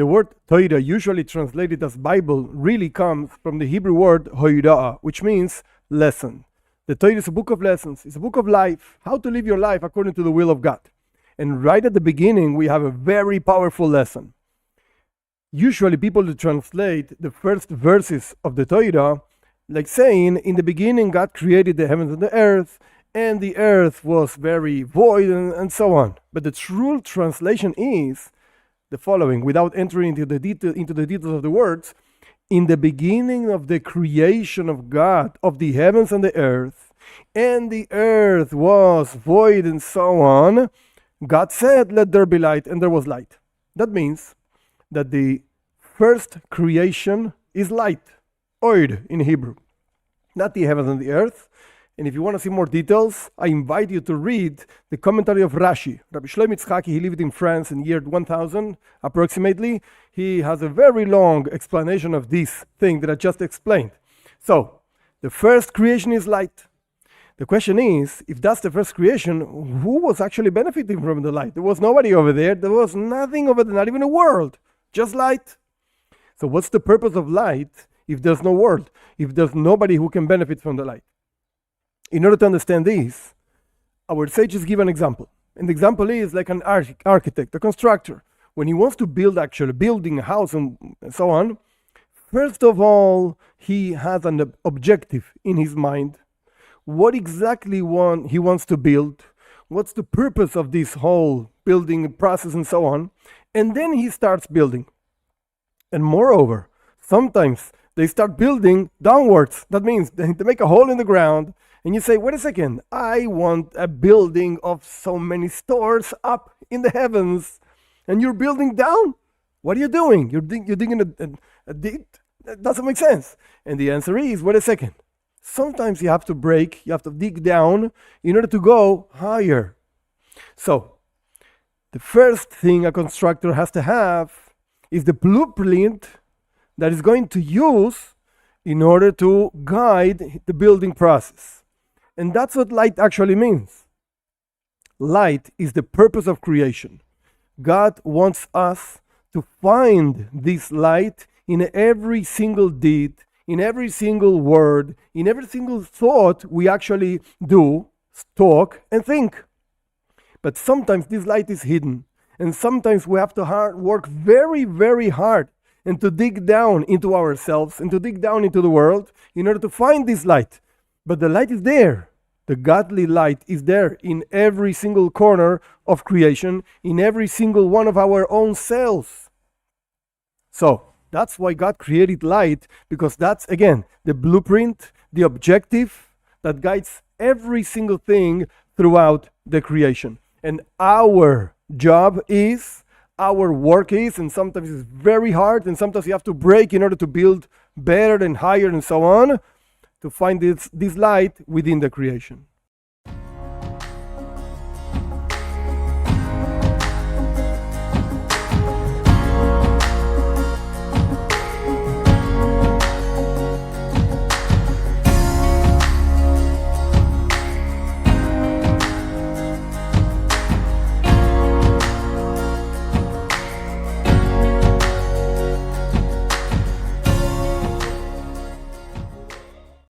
The word Torah, usually translated as Bible, really comes from the Hebrew word hoirah, which means lesson. The Torah is a book of lessons. It's a book of life, how to live your life according to the will of God. And right at the beginning, we have a very powerful lesson. Usually people translate the first verses of the Torah like saying, in the beginning God created the heavens and the earth, and the earth was very void, and so on. But the true translation is the following, without entering into the details of the words. In the beginning of the creation of God, of the heavens and the earth was void, and so on, God said, let there be light, and there was light. That means that the first creation is light, oid in Hebrew, not the heavens and the earth. And if you want to see more details, I invite you to read the commentary of Rashi. Rabbi Shlomo Yitzchaki, he lived in France in the year 1000 approximately. He has a very long explanation of this thing that I just explained. So, the first creation is light. The question is, if that's the first creation, who was actually benefiting from the light? There was nobody over there. There was nothing over there, not even a world, just light. So what's the purpose of light if there's no world, if there's nobody who can benefit from the light? In order to understand this, our sages give an example. And the example is like an architect, a constructor. When he wants to build actually building a house and so on, first of all, he has an objective in his mind. What exactly he wants to build? What's the purpose of this whole building process and so on? And then he starts building. And moreover, sometimes they start building downwards. That means they make a hole in the ground. And you say, wait a second, I want a building of so many stores up in the heavens. And you're building down? What are you doing? You're digging a dig? That doesn't make sense. And the answer is, wait a second. Sometimes you have to dig down in order to go higher. So, the first thing a constructor has to have is the blueprint that is going to use in order to guide the building process. And that's what light actually means. Light is the purpose of creation. God wants us to find this light in every single deed, in every single word, in every single thought we actually do, talk, and think. But sometimes this light is hidden. And sometimes we have to work very, very hard and to dig down into ourselves and to dig down into the world in order to find this light. But the light is there. The godly light is there in every single corner of creation, in every single one of our own cells. So, that's why God created light, because that's, again, the blueprint, the objective that guides every single thing throughout the creation. And our job is, our work is, and sometimes it's very hard, and sometimes you have to break in order to build better and higher and so on, to find this light within the creation.